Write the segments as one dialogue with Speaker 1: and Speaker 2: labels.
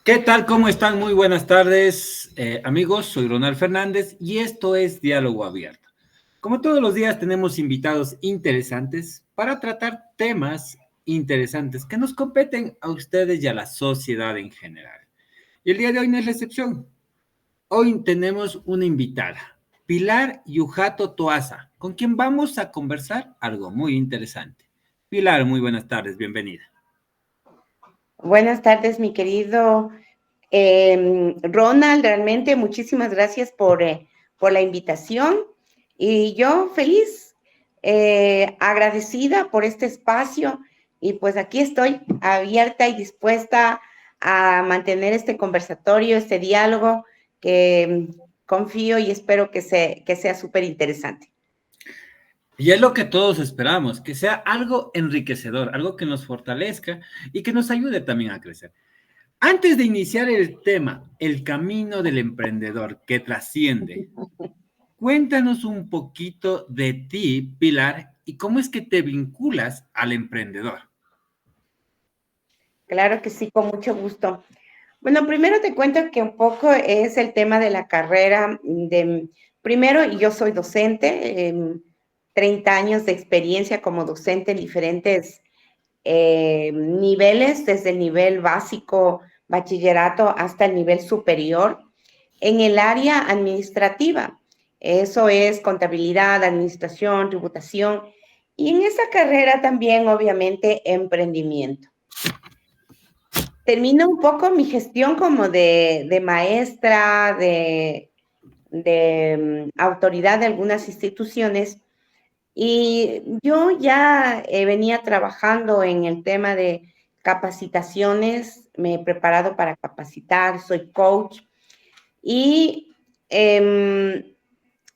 Speaker 1: ¿Qué tal? ¿Cómo están? Muy buenas tardes, amigos. Soy Ronald Fernández y esto es Diálogo Abierto. Como todos los días tenemos invitados interesantes para tratar temas interesantes que nos competen a ustedes y a la sociedad en general. Y el día de hoy no es la excepción. Hoy tenemos una invitada, Pilar Yujato Toaza, con quien vamos a conversar algo muy interesante. Pilar, muy buenas tardes, bienvenida.
Speaker 2: Buenas tardes, mi querido Ronald. Realmente muchísimas gracias por la invitación. Y yo feliz, agradecida por este espacio. Y pues aquí estoy abierta y dispuesta a mantener este conversatorio, este diálogo que confío y espero que sea súper interesante.
Speaker 1: Y es lo que todos esperamos, que sea algo enriquecedor, algo que nos fortalezca y que nos ayude también a crecer. Antes de iniciar el tema, el camino del emprendedor que trasciende, cuéntanos un poquito de ti, Pilar, y cómo es que te vinculas al emprendedor.
Speaker 2: Claro que sí, con mucho gusto. Bueno, primero te cuento que un poco es el tema de la carrera primero, yo soy docente, 30 años de experiencia como docente en diferentes niveles, desde el nivel básico, bachillerato, hasta el nivel superior, en el área administrativa. Eso es contabilidad, administración, tributación, y en esa carrera también, obviamente, emprendimiento. Termino un poco mi gestión como de maestra, de autoridad de algunas instituciones, y yo ya venía trabajando en el tema de capacitaciones, me he preparado para capacitar, soy coach, y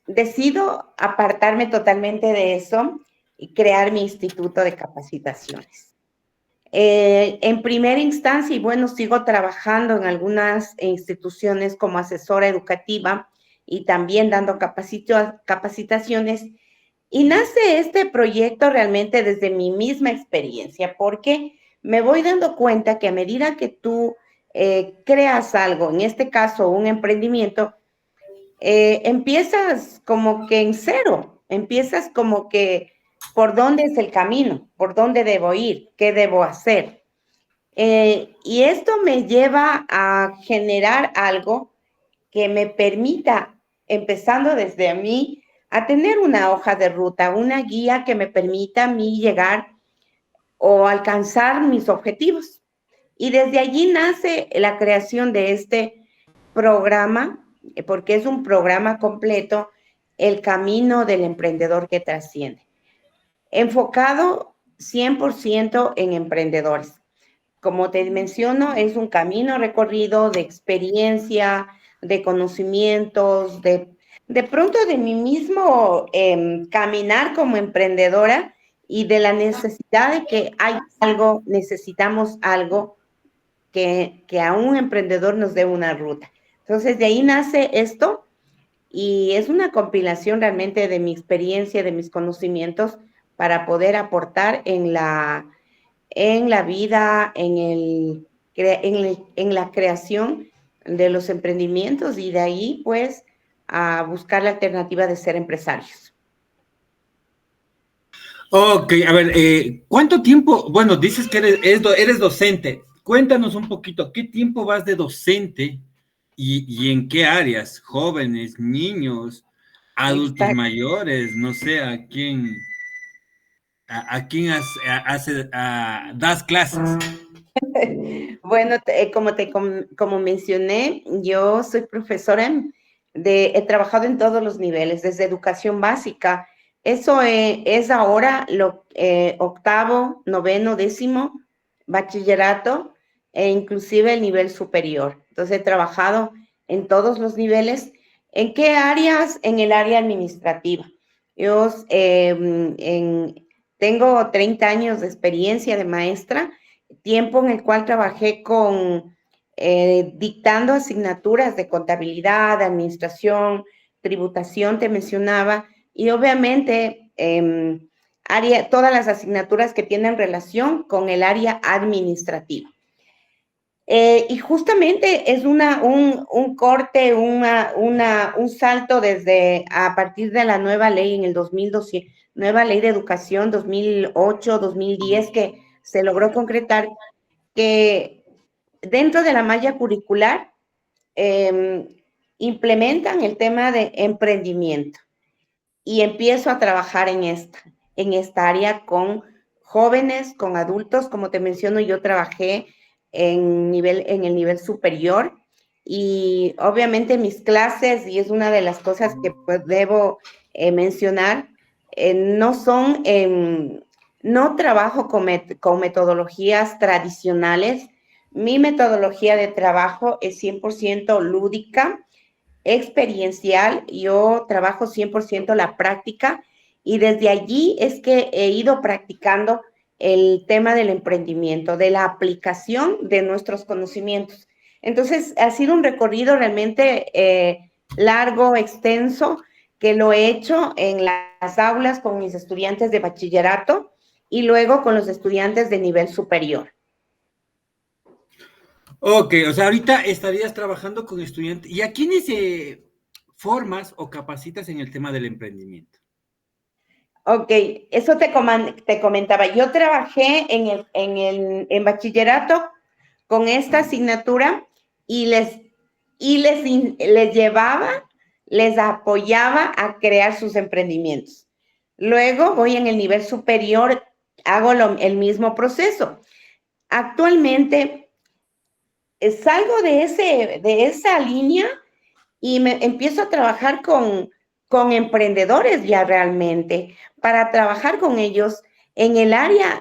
Speaker 2: decido apartarme totalmente de eso y crear mi instituto de capacitaciones. En primera instancia, y bueno, sigo trabajando en algunas instituciones como asesora educativa y también dando capacitaciones. Y nace este proyecto realmente desde mi misma experiencia, porque me voy dando cuenta que a medida que tú creas algo, en este caso un emprendimiento, empiezas como que en cero, empiezas como que por dónde es el camino, por dónde debo ir, qué debo hacer. Y esto me lleva a generar algo que me permita, empezando desde a mí, a tener una hoja de ruta, una guía que me permita a mí llegar o alcanzar mis objetivos. Y desde allí nace la creación de este programa, porque es un programa completo, El Camino del Emprendedor que Trasciende, enfocado 100% en emprendedores. Como te menciono, es un camino recorrido de experiencia, de conocimientos, de pronto de mi mismo caminar como emprendedora y de la necesidad de que hay algo, necesitamos algo que a un emprendedor nos dé una ruta. Entonces, de ahí nace esto y es una compilación realmente de mi experiencia, de mis conocimientos para poder aportar en la vida, en la creación de los emprendimientos y de ahí, pues, a buscar la alternativa de ser empresarios.
Speaker 1: Ok, a ver, ¿cuánto tiempo? Bueno, dices que eres docente. Cuéntanos un poquito, ¿qué tiempo vas de docente y en qué áreas? ¿Jóvenes, niños, adultos
Speaker 2: Exacto.
Speaker 1: mayores? No sé, das clases?
Speaker 2: Bueno, como mencioné, yo soy profesora he trabajado en todos los niveles, desde educación básica. Eso es ahora octavo, noveno, décimo, bachillerato e inclusive el nivel superior. Entonces he trabajado en todos los niveles. ¿En qué áreas? En el área administrativa. Yo tengo 30 años de experiencia de maestra, tiempo en el cual trabajé dictando asignaturas de contabilidad, administración, tributación, te mencionaba, y obviamente todas las asignaturas que tienen relación con el área administrativa. Y justamente es un corte, un salto desde a partir de la nueva ley en el 2012, nueva ley de educación 2008, 2010, que se logró concretar que dentro de la malla curricular eh, implementan el tema de emprendimiento y empiezo a trabajar en esta área con jóvenes, con adultos. Como te menciono, yo trabajé en el nivel superior y obviamente mis clases, y es una de las cosas que pues debo mencionar, no son, no trabajo con metodologías tradicionales. Mi metodología de trabajo es 100% lúdica, experiencial. Yo trabajo 100% la práctica y desde allí es que he ido practicando el tema del emprendimiento, de la aplicación de nuestros conocimientos. Entonces, ha sido un recorrido realmente largo, extenso, que lo he hecho en las aulas con mis estudiantes de bachillerato y luego con los estudiantes de nivel superior.
Speaker 1: Ok, o sea, ahorita estarías trabajando con estudiantes. ¿Y a quiénes formas o capacitas en el tema del emprendimiento?
Speaker 2: Ok, eso te comentaba. Yo trabajé en bachillerato con esta asignatura y les llevaba, les apoyaba a crear sus emprendimientos. Luego voy en el nivel superior, hago el mismo proceso. Actualmente salgo de esa línea y me empiezo a trabajar con emprendedores ya realmente, para trabajar con ellos en el área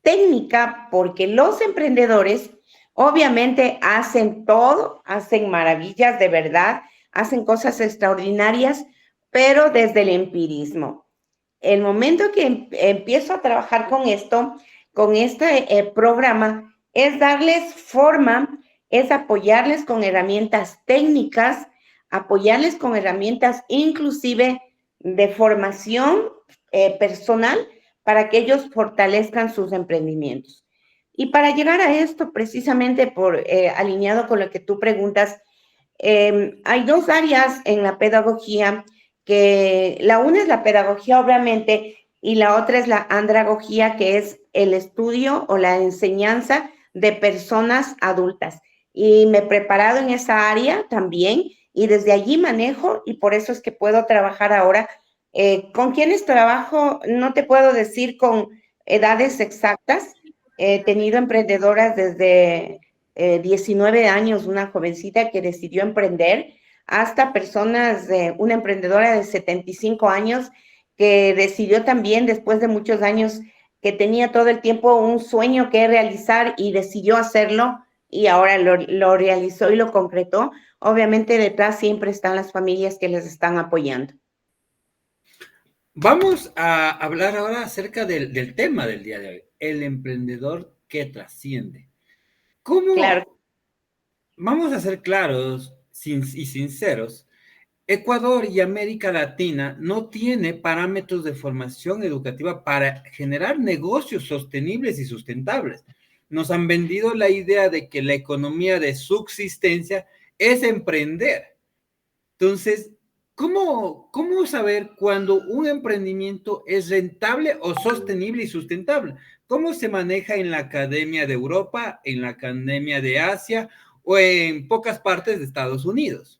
Speaker 2: técnica, porque los emprendedores obviamente hacen todo, hacen maravillas de verdad, hacen cosas extraordinarias, pero desde el empirismo. El momento que empiezo a trabajar con esto, con este programa, es darles forma, es apoyarles con herramientas técnicas, apoyarles con herramientas inclusive de formación personal para que ellos fortalezcan sus emprendimientos. Y para llegar a esto, precisamente alineado con lo que tú preguntas, hay dos áreas en la pedagogía, que la una es la pedagogía, obviamente, y la otra es la andragogía, que es el estudio o la enseñanza de personas adultas. Y me he preparado en esa área también, y desde allí manejo, y por eso es que puedo trabajar ahora. ¿Con quiénes trabajo? No te puedo decir con edades exactas. He tenido emprendedoras desde 19 años, una jovencita que decidió emprender, hasta personas, una emprendedora de 75 años que decidió también, después de muchos años, que tenía todo el tiempo un sueño que realizar y decidió hacerlo y ahora lo realizó y lo concretó. Obviamente detrás siempre están las familias que les están apoyando.
Speaker 1: Vamos a hablar ahora acerca del tema del día de hoy, el emprendedor que trasciende.
Speaker 2: Claro.
Speaker 1: ¿Cómo? Vamos a ser claros y sinceros. Ecuador y América Latina no tiene parámetros de formación educativa para generar negocios sostenibles y sustentables. Nos han vendido la idea de que la economía de subsistencia es emprender. Entonces, ¿cómo saber cuando un emprendimiento es rentable o sostenible y sustentable? ¿Cómo se maneja en la academia de Europa, en la academia de Asia o en pocas partes de Estados Unidos?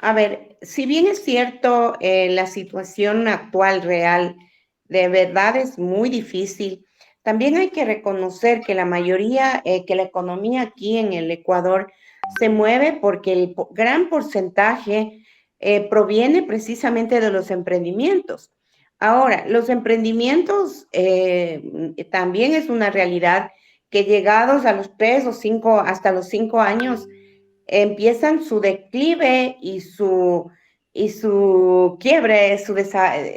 Speaker 2: A ver, si bien es cierto, la situación actual real de verdad es muy difícil, también hay que reconocer que la mayoría, que la economía aquí en el Ecuador se mueve porque el gran porcentaje proviene precisamente de los emprendimientos. Ahora, los emprendimientos también es una realidad que llegados a los 3 o 5, hasta los 5 años, empiezan su declive y su quiebre,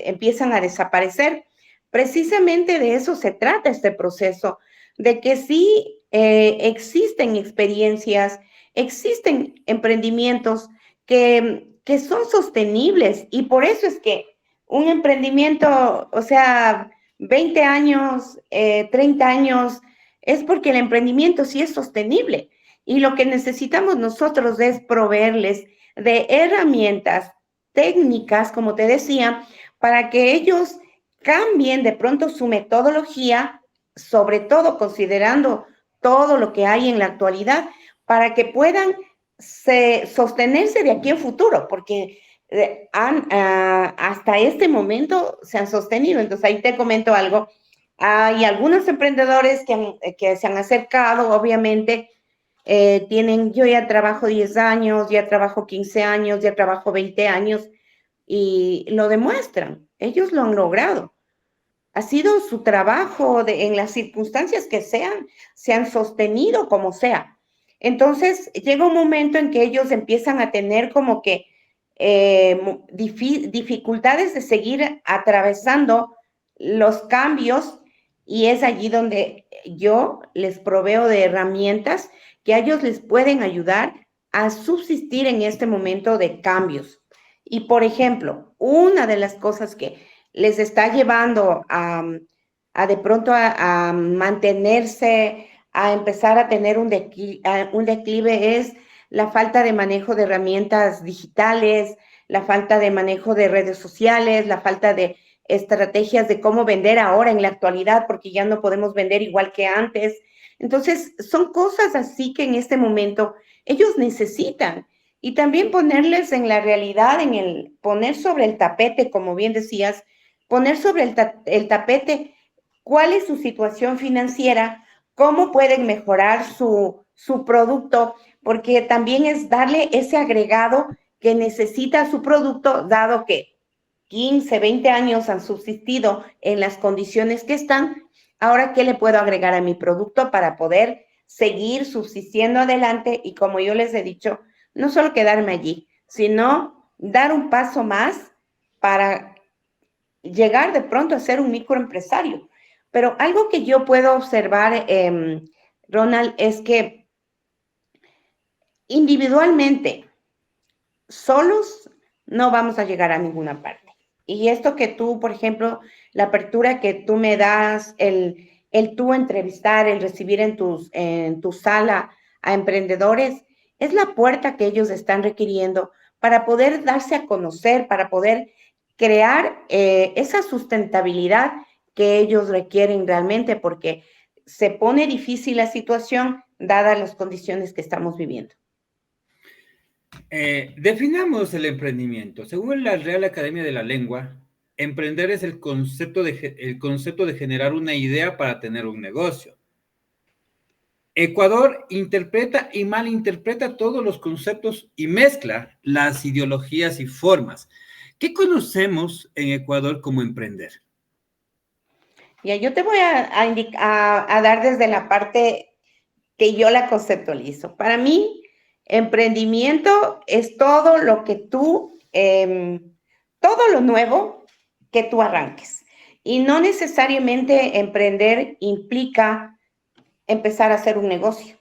Speaker 2: empiezan a desaparecer. Precisamente de eso se trata este proceso, de que sí existen experiencias, existen emprendimientos que son sostenibles y por eso es que un emprendimiento, o sea, 20 años, 30 años, es porque el emprendimiento sí es sostenible. Y lo que necesitamos nosotros es proveerles de herramientas técnicas, como te decía, para que ellos cambien de pronto su metodología, sobre todo considerando todo lo que hay en la actualidad, para que puedan sostenerse de aquí en futuro, porque hasta este momento se han sostenido. Entonces ahí te comento algo. Hay algunos emprendedores que se han acercado, obviamente, yo ya trabajo 10 años, ya trabajo 15 años, ya trabajo 20 años, y lo demuestran. Ellos lo han logrado. Ha sido su trabajo en las circunstancias que sean, se han sostenido como sea. Entonces, llega un momento en que ellos empiezan a tener como que dificultades de seguir atravesando los cambios, y es allí donde yo les proveo de herramientas que a ellos les pueden ayudar a subsistir en este momento de cambios. Y, por ejemplo, una de las cosas que les está llevando a de pronto a mantenerse, a empezar a tener un declive es la falta de manejo de herramientas digitales, la falta de manejo de redes sociales, la falta de estrategias de cómo vender ahora en la actualidad, porque ya no podemos vender igual que antes. Entonces, son cosas así que en este momento ellos necesitan. Y también ponerles en la realidad, poner sobre el tapete, como bien decías, poner sobre el tapete cuál es su situación financiera, cómo pueden mejorar su producto, porque también es darle ese agregado que necesita su producto, dado que 15, 20 años han subsistido en las condiciones que están. Ahora, ¿qué le puedo agregar a mi producto para poder seguir subsistiendo adelante? Y como yo les he dicho, no solo quedarme allí, sino dar un paso más para llegar de pronto a ser un microempresario. Pero algo que yo puedo observar, Ronald, es que individualmente, solos, no vamos a llegar a ninguna parte. Y esto que tú, por ejemplo, la apertura que tú me das, el tú entrevistar, el recibir en tu sala a emprendedores, es la puerta que ellos están requiriendo para poder darse a conocer, para poder crear esa sustentabilidad que ellos requieren realmente, porque se pone difícil la situación dadas las condiciones que estamos viviendo.
Speaker 1: Definamos el emprendimiento. Según la Real Academia de la Lengua, emprender es el concepto de generar una idea para tener un negocio. Ecuador interpreta y malinterpreta todos los conceptos y mezcla las ideologías y formas. ¿Qué conocemos en Ecuador como emprender?
Speaker 2: Ya, yo te voy a dar desde la parte que yo la conceptualizo. Para mí, emprendimiento es todo lo que todo lo nuevo que tú arranques. Y no necesariamente emprender implica empezar a hacer un negocio.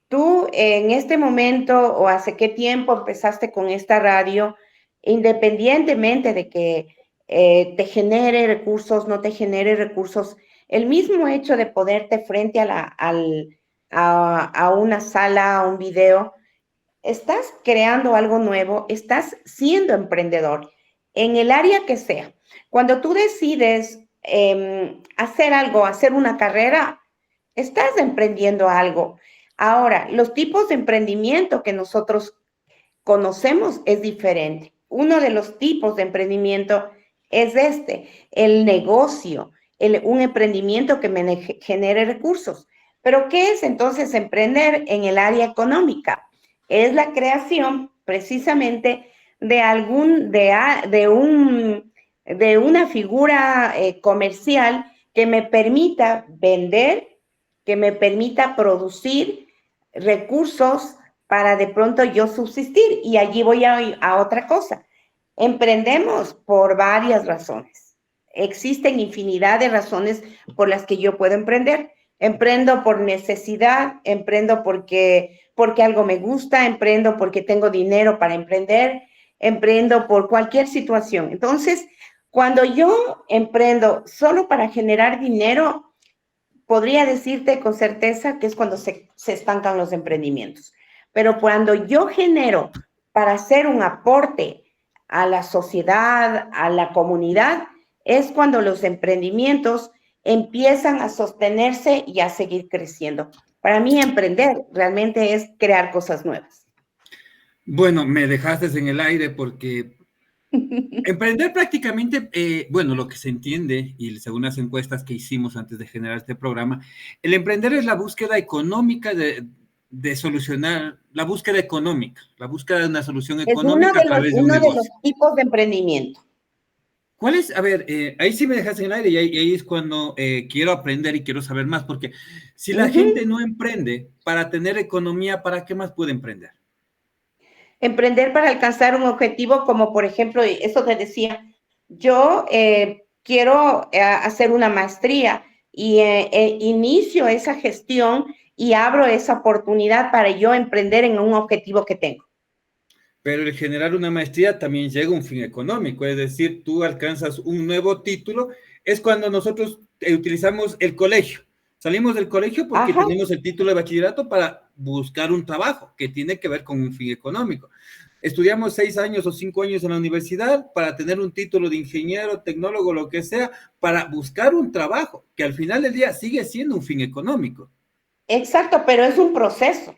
Speaker 2: Tú en este momento o hace qué tiempo empezaste con esta radio, independientemente de que te genere recursos, no te genere recursos, el mismo hecho de poderte frente a una sala, a un video, estás creando algo nuevo, estás siendo emprendedor en el área que sea. Cuando tú decides hacer algo, hacer una carrera, estás emprendiendo algo. Ahora, los tipos de emprendimiento que nosotros conocemos es diferente. Uno de los tipos de emprendimiento es el negocio, un emprendimiento que me genere recursos. Pero, ¿qué es entonces emprender en el área económica? Es la creación precisamente de una figura comercial que me permita vender, que me permita producir recursos para de pronto yo subsistir. Y allí voy a otra cosa. Emprendemos por varias razones. Existen infinidad de razones por las que yo puedo emprender. Emprendo por necesidad, emprendo porque algo me gusta, emprendo porque tengo dinero para emprender, emprendo por cualquier situación. Entonces, cuando yo emprendo solo para generar dinero, podría decirte con certeza que es cuando se estancan los emprendimientos. Pero cuando yo genero para hacer un aporte a la sociedad, a la comunidad, es cuando los emprendimientos empiezan a sostenerse y a seguir creciendo. Para mí, emprender realmente es crear cosas nuevas.
Speaker 1: Bueno, me dejaste en el aire porque emprender prácticamente, bueno, lo que se entiende, y según las encuestas que hicimos antes de generar este programa, el emprender es la búsqueda económica de solucionar, la búsqueda económica, la búsqueda de una solución
Speaker 2: Es
Speaker 1: económica a través de un
Speaker 2: uno de los
Speaker 1: negocio.
Speaker 2: tipos de emprendimiento.
Speaker 1: ¿Cuál es? A ver, ahí sí me dejas en el aire y ahí es cuando quiero aprender y quiero saber más, porque si la gente no emprende para tener economía, ¿para qué más puede emprender?
Speaker 2: Emprender para alcanzar un objetivo, como por ejemplo, eso te decía, yo quiero hacer una maestría y inicio esa gestión y abro esa oportunidad para yo emprender en un objetivo que tengo.
Speaker 1: Pero el generar una maestría también llega a un fin económico, es decir, tú alcanzas un nuevo título, es cuando nosotros utilizamos el colegio. Salimos del colegio porque
Speaker 2: Ajá.
Speaker 1: tenemos el título de bachillerato para buscar un trabajo que tiene que ver con un fin económico. Estudiamos 6 años o 5 años en la universidad para tener un título de ingeniero, tecnólogo, lo que sea, para buscar un trabajo que al final del día sigue siendo un fin económico.
Speaker 2: Exacto, pero es un proceso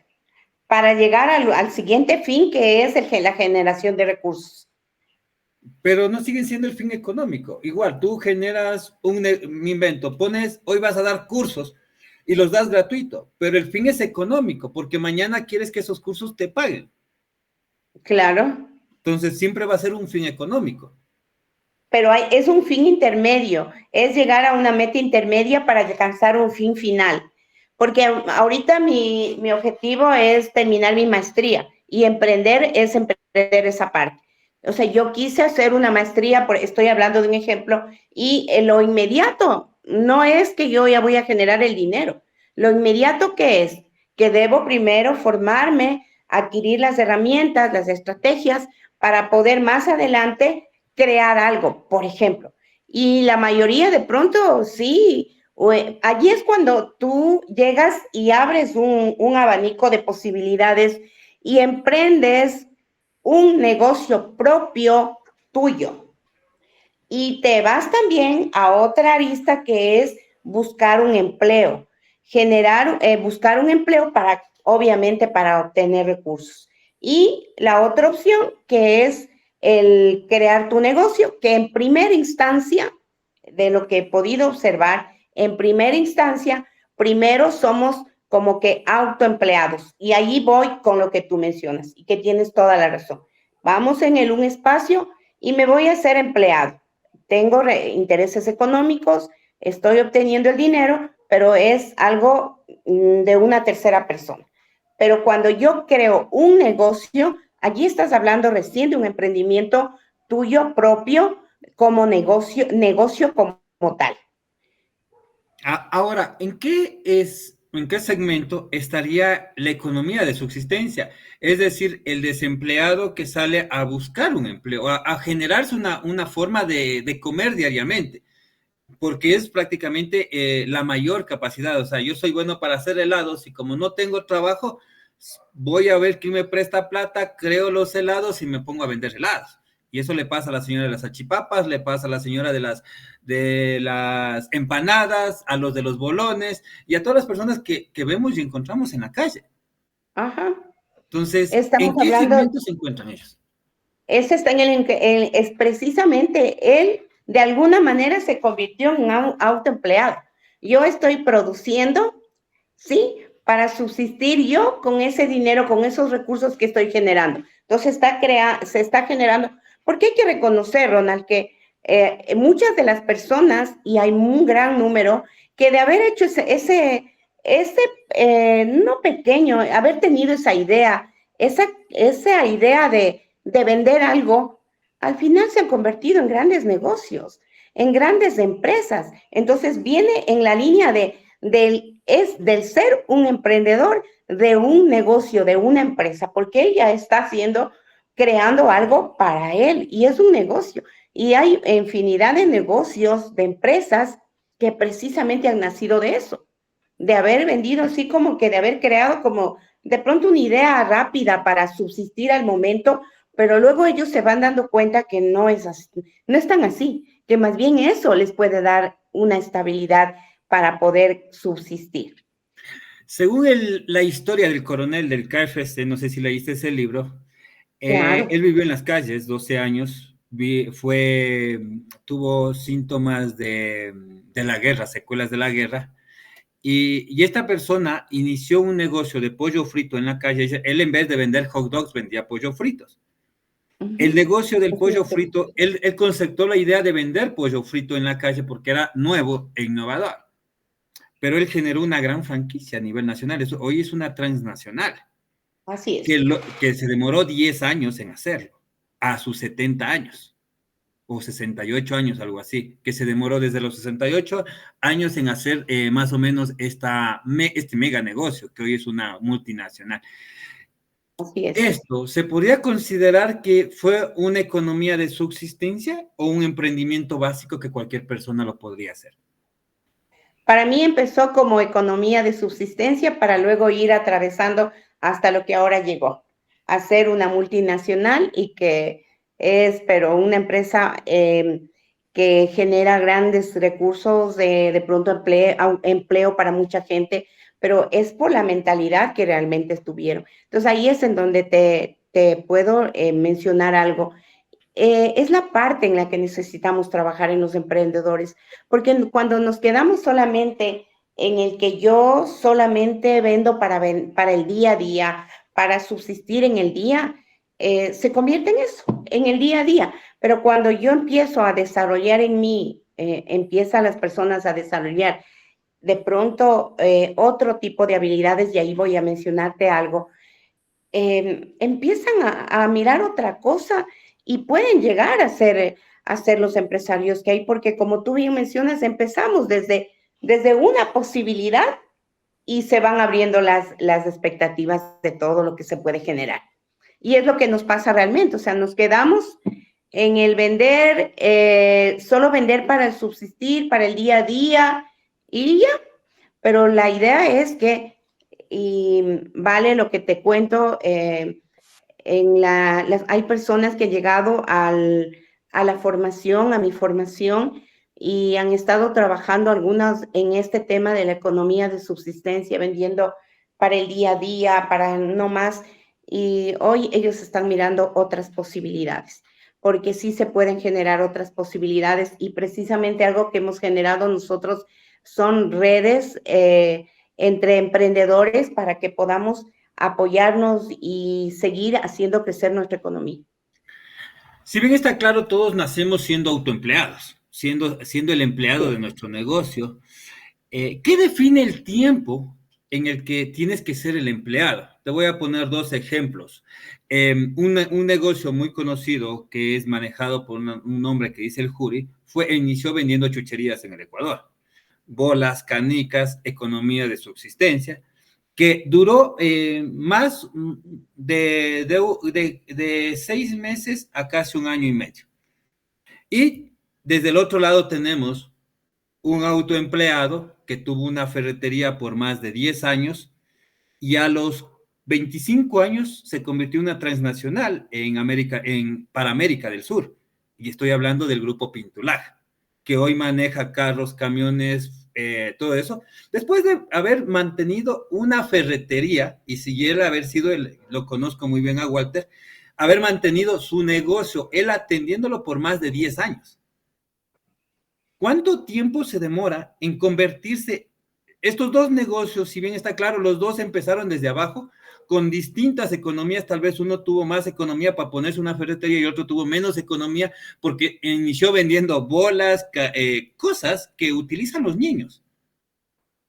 Speaker 2: para llegar al siguiente fin, que es la generación de recursos.
Speaker 1: Pero no siguen siendo el fin económico. Igual, tú generas un invento, pones, hoy vas a dar cursos y los das gratuito, pero el fin es económico, porque mañana quieres que esos cursos te paguen.
Speaker 2: Claro.
Speaker 1: Entonces, siempre va a ser un fin económico.
Speaker 2: Pero es un fin intermedio, es llegar a una meta intermedia para alcanzar un fin final. Porque ahorita mi objetivo es terminar mi maestría y emprender es emprender esa parte. O sea, yo quise hacer una maestría, estoy hablando de un ejemplo, y lo inmediato no es que yo ya voy a generar el dinero. Lo inmediato que es que debo primero formarme, adquirir las herramientas, las estrategias para poder más adelante crear algo, por ejemplo. Y la mayoría de pronto sí, allí es cuando tú llegas y abres un abanico de posibilidades y emprendes un negocio propio tuyo. Y te vas también a otra arista que es buscar un empleo, buscar un empleo para, obviamente, para obtener recursos. Y la otra opción que es el crear tu negocio, que en primera instancia, de lo que he podido observar, en primera instancia, primero somos como que autoempleados. Y allí voy con lo que tú mencionas y que tienes toda la razón. Vamos en un espacio y me voy a ser empleado. Tengo intereses económicos, estoy obteniendo el dinero, pero es algo de una tercera persona. Pero cuando yo creo un negocio, allí estás hablando recién de un emprendimiento tuyo propio como negocio como tal.
Speaker 1: Ahora, en qué segmento estaría la economía de subsistencia? Es decir, el desempleado que sale a buscar un empleo, a generarse una forma de comer diariamente, porque es prácticamente la mayor capacidad. O sea, yo soy bueno para hacer helados y como no tengo trabajo, voy a ver quién me presta plata, creo los helados y me pongo a vender helados. Y eso le pasa a la señora de las achipapas, le pasa a la señora de las empanadas, a los de los bolones y a todas las personas que vemos y encontramos en la calle.
Speaker 2: Ajá.
Speaker 1: Entonces,
Speaker 2: Estamos
Speaker 1: ¿en qué
Speaker 2: hablando,
Speaker 1: segmento se encuentran ellos?
Speaker 2: ese está es precisamente él, de alguna manera se convirtió en un autoempleado. Yo estoy produciendo, ¿sí? Para subsistir yo con ese dinero, con esos recursos que estoy generando. Entonces se está generando, porque hay que reconocer, Ronald, que muchas de las personas, y hay un gran número, que de haber hecho no pequeño, haber tenido esa idea de vender algo, al final se han convertido en grandes negocios, en grandes empresas. Entonces viene en la línea del ser un emprendedor de un negocio, de una empresa, porque él ya está creando algo para él y es un negocio. Y hay infinidad de negocios, de empresas que precisamente han nacido de eso. de haber vendido, así como que de haber creado como de pronto una idea rápida para subsistir al momento, pero luego ellos se van dando cuenta que no es así, no es tan así, que más bien eso les puede dar una estabilidad para poder subsistir.
Speaker 1: Según la historia del coronel del KFC, no sé si leíste ese libro,
Speaker 2: Claro.
Speaker 1: él vivió en las calles 12 años, tuvo síntomas de la guerra, secuelas de la guerra, y esta persona inició un negocio de pollo frito en la calle. Él, en vez de vender hot dogs, vendía pollo fritos. El
Speaker 2: Ujú.
Speaker 1: negocio del
Speaker 2: Así
Speaker 1: pollo
Speaker 2: es.
Speaker 1: frito, él conceptó la idea de vender pollo frito en la calle porque era nuevo e innovador, pero él generó una gran franquicia a nivel nacional. Hoy es una transnacional
Speaker 2: Así es.
Speaker 1: que se demoró 10 años en hacerlo, a sus 70 años o 68 años, algo así, que se demoró desde los 68 años en hacer más o menos este mega negocio, que hoy es una multinacional.
Speaker 2: Así es.
Speaker 1: ¿Esto se podría considerar que fue una economía de subsistencia o un emprendimiento básico que cualquier persona lo podría hacer?
Speaker 2: Para mí empezó como economía de subsistencia para luego ir atravesando hasta lo que ahora llegó, a ser una multinacional y que es, pero una empresa que genera grandes recursos de pronto empleo para mucha gente, pero es por la mentalidad que realmente estuvieron. Entonces ahí es en donde te puedo mencionar algo. Es la parte en la que necesitamos trabajar en los emprendedores, porque cuando nos quedamos solamente en el que yo solamente vendo para el día a día, para subsistir en el día, se convierte en eso, en el día a día. Pero cuando yo empiezo a desarrollar en mí, empiezan las personas a desarrollar de pronto otro tipo de habilidades, y ahí voy a mencionarte algo, empiezan a mirar otra cosa y pueden llegar a ser los empresarios que hay, porque como tú bien mencionas, empezamos desde una posibilidad y se van abriendo las expectativas de todo lo que se puede generar. Y es lo que nos pasa realmente, o sea, nos quedamos en el vender, solo vender para el subsistir, para el día a día y ya, pero la idea es que, y vale lo que te cuento, hay personas que han llegado a la formación, a mi formación, y han estado trabajando algunas en este tema de la economía de subsistencia, vendiendo para el día a día, para no más, y hoy ellos están mirando otras posibilidades, porque sí se pueden generar otras posibilidades, y precisamente algo que hemos generado nosotros son redes entre emprendedores para que podamos apoyarnos y seguir haciendo crecer nuestra economía.
Speaker 1: Si bien está claro, todos nacemos siendo autoempleados, siendo el empleado de
Speaker 2: Sí.
Speaker 1: nuestro negocio. ¿Qué define el tiempo en el que tienes que ser el empleado? Te voy a poner dos ejemplos. Un negocio muy conocido que es manejado por un hombre que dice el Juri, inició vendiendo chucherías en el Ecuador. Bolas, canicas, economía de subsistencia, que duró más de 6 meses a casi un año y medio. Y desde el otro lado tenemos un autoempleado que tuvo una ferretería por más de 10 años y a los 25 años se convirtió en una transnacional para América del Sur. Y estoy hablando del grupo Pintular, que hoy maneja carros, camiones, todo eso. Después de haber mantenido una ferretería, y si él haber sido, lo conozco muy bien a Walter, haber mantenido su negocio, él atendiéndolo por más de 10 años. ¿Cuánto tiempo se demora en convertirse estos dos negocios? Si bien está claro, los dos empezaron desde abajo, con distintas economías. Tal vez uno tuvo más economía para ponerse una ferretería y otro tuvo menos economía porque inició vendiendo bolas, cosas que utilizan los niños,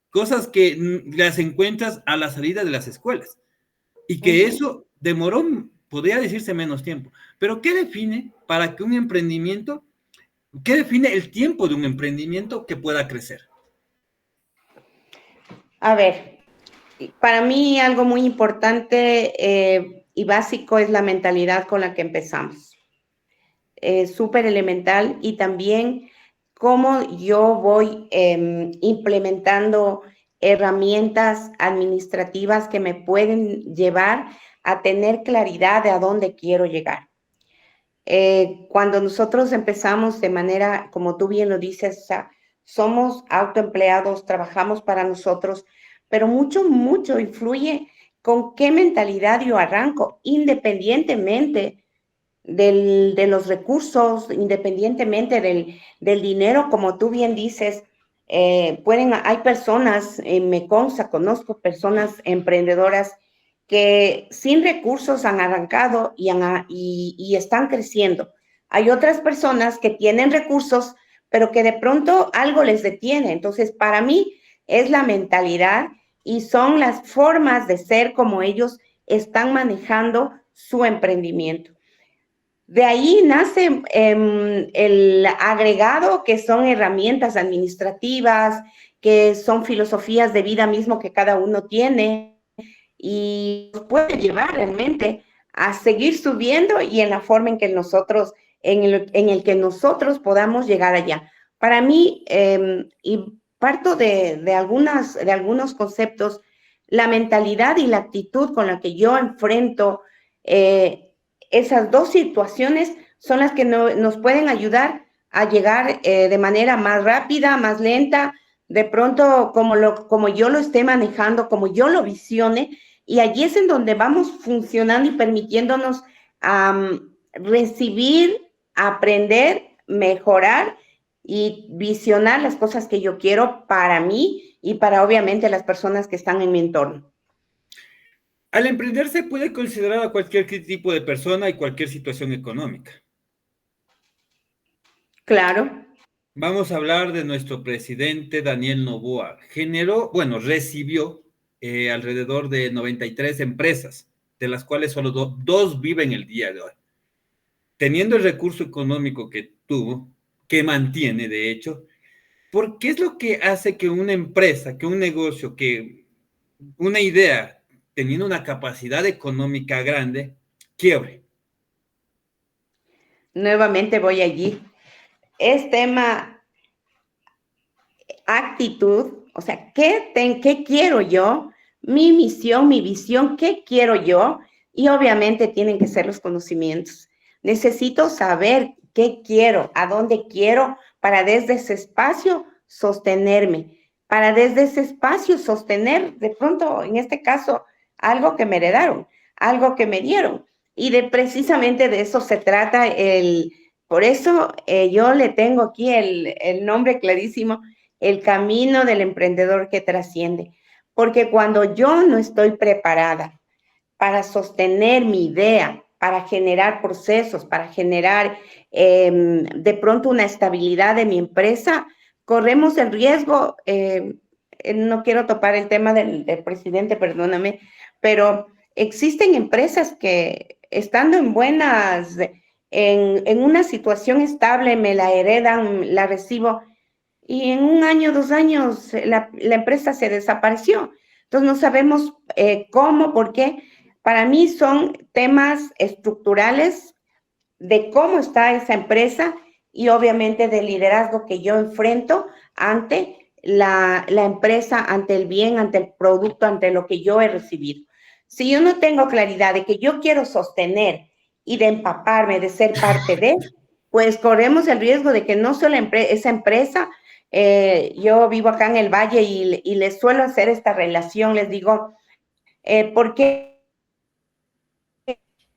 Speaker 1: cosas que las encuentras a la salida de las escuelas, y
Speaker 2: Uh
Speaker 1: que
Speaker 2: -huh.
Speaker 1: eso demoró, podría decirse, menos tiempo. Pero ¿qué define para que un emprendimiento, qué define el tiempo de un emprendimiento que pueda crecer?
Speaker 2: A ver, para mí algo muy importante y básico es la mentalidad con la que empezamos. Súper elemental, y también cómo yo voy implementando herramientas administrativas que me pueden llevar a tener claridad de a dónde quiero llegar. Cuando nosotros empezamos de manera, como tú bien lo dices, o sea, somos autoempleados, trabajamos para nosotros, pero mucho influye con qué mentalidad yo arranco, independientemente de los recursos, independientemente del dinero, como tú bien dices. Hay personas, me consta, conozco personas emprendedoras que sin recursos han arrancado y están creciendo. Hay otras personas que tienen recursos, pero que de pronto algo les detiene. Entonces, para mí es la mentalidad y son las formas de ser como ellos están manejando su emprendimiento. De ahí nace el agregado, que son herramientas administrativas, que son filosofías de vida mismo que cada uno tiene y nos puede llevar realmente a seguir subiendo y en la forma en que nosotros, en el que nosotros podamos llegar allá. Para mí, y parto de algunos conceptos, la mentalidad y la actitud con la que yo enfrento esas dos situaciones son las que nos pueden ayudar a llegar de manera más rápida, más lenta, de pronto como yo lo esté manejando, como yo lo visione, y allí es en donde vamos funcionando y permitiéndonos recibir, aprender, mejorar y visionar las cosas que yo quiero para mí y para obviamente las personas que están en mi entorno.
Speaker 1: Al emprender se puede considerar a cualquier tipo de persona y cualquier situación económica.
Speaker 2: Claro.
Speaker 1: Vamos a hablar de nuestro presidente Daniel Noboa. Recibió alrededor de 93 empresas, de las cuales solo dos viven el día de hoy. Teniendo el recurso económico que tuvo, que mantiene de hecho, ¿por qué es lo que hace que una empresa, que un negocio, que una idea, teniendo una capacidad económica grande, quiebre?
Speaker 2: Nuevamente voy allí. Es tema actitud, o sea, ¿qué quiero yo? Mi misión, mi visión, ¿qué quiero yo? Y obviamente tienen que ser los conocimientos. Necesito saber qué quiero, a dónde quiero, para desde ese espacio sostenerme, para desde ese espacio sostener, de pronto, en este caso, algo que me heredaron, algo que me dieron. Y precisamente de eso se trata por eso yo le tengo aquí el nombre clarísimo, el camino del emprendedor que trasciende. Porque cuando yo no estoy preparada para sostener mi idea, para generar procesos, para generar de pronto una estabilidad de mi empresa, corremos el riesgo, no quiero topar el tema del presidente, perdóname, pero existen empresas que estando en una situación estable, me la heredan, la recibo, y en un año, 2 años, la empresa se desapareció. Entonces no sabemos cómo, por qué. Para mí son temas estructurales de cómo está esa empresa y obviamente del liderazgo que yo enfrento ante la empresa, ante el bien, ante el producto, ante lo que yo he recibido. Si yo no tengo claridad de que yo quiero sostener y de empaparme, de ser parte de, pues corremos el riesgo de que no solo esa empresa, yo vivo acá en el Valle y les suelo hacer esta relación, les digo, ¿por qué?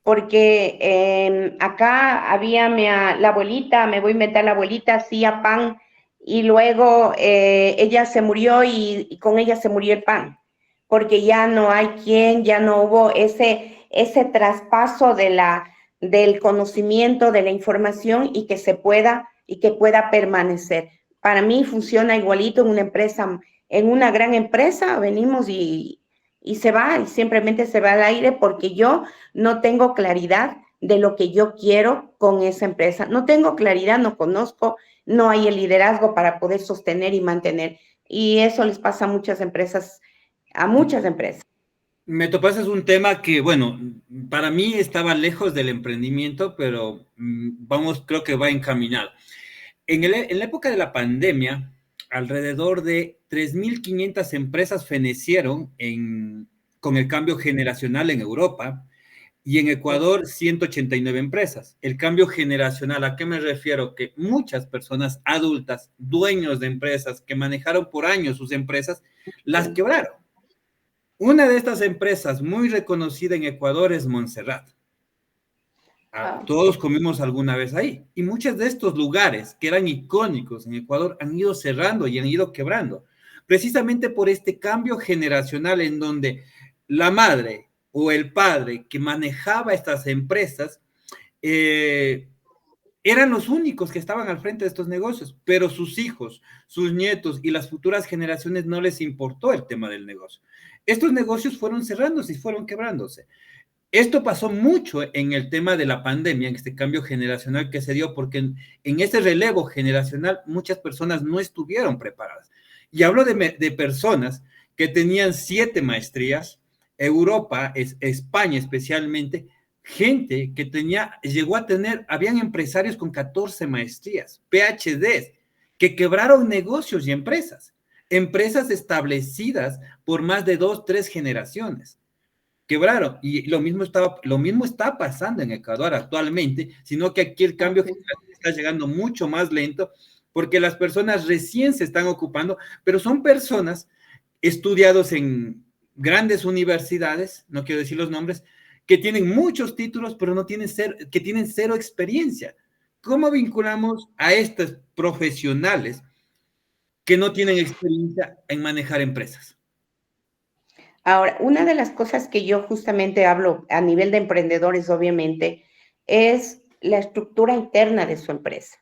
Speaker 2: Porque acá había la abuelita, me voy a inventar, la abuelita hacía pan y luego ella se murió y con ella se murió el pan, porque ya no hay quien, ya no hubo ese traspaso del conocimiento, de la información y que pueda permanecer. Para mí funciona igualito en una empresa, en una gran empresa, venimos y se va, y simplemente se va al aire porque yo no tengo claridad de lo que yo quiero con esa empresa. No tengo claridad, no conozco, no hay el liderazgo para poder sostener y mantener. Y eso les pasa a muchas empresas, a muchas empresas.
Speaker 1: Me topaste un tema que, bueno, para mí estaba lejos del emprendimiento, pero creo que va encaminado. En la época de la pandemia, alrededor de 3.500 empresas fenecieron con el cambio generacional en Europa y en Ecuador 189 empresas. El cambio generacional, ¿a qué me refiero? Que muchas personas adultas, dueños de empresas que manejaron por años sus empresas, las quebraron. Una de estas empresas muy reconocida en Ecuador es Montserrat. Todos comimos alguna vez ahí. Y muchos de estos lugares que eran icónicos en Ecuador han ido cerrando y han ido quebrando. Precisamente por este cambio generacional en donde la madre o el padre que manejaba estas empresas eran los únicos que estaban al frente de estos negocios, pero sus hijos, sus nietos y las futuras generaciones no les importó el tema del negocio. Estos negocios fueron cerrándose y fueron quebrándose. Esto pasó mucho en el tema de la pandemia, en este cambio generacional que se dio, porque en ese relevo generacional muchas personas no estuvieron preparadas. Y hablo de personas que tenían 7 maestrías, Europa, España especialmente, gente que llegó a tener, habían empresarios con 14 maestrías, PhDs, que quebraron negocios y empresas establecidas por más de 2, 3 generaciones. Quebraron, y lo mismo está pasando en Ecuador actualmente, sino que aquí el cambio está llegando mucho más lento, porque las personas recién se están ocupando, pero son personas estudiados en grandes universidades, no quiero decir los nombres, que tienen muchos títulos, pero que tienen cero experiencia. ¿Cómo vinculamos a estos profesionales que no tienen experiencia en manejar empresas?
Speaker 2: Ahora, una de las cosas que yo justamente hablo a nivel de emprendedores, obviamente, es la estructura interna de su empresa.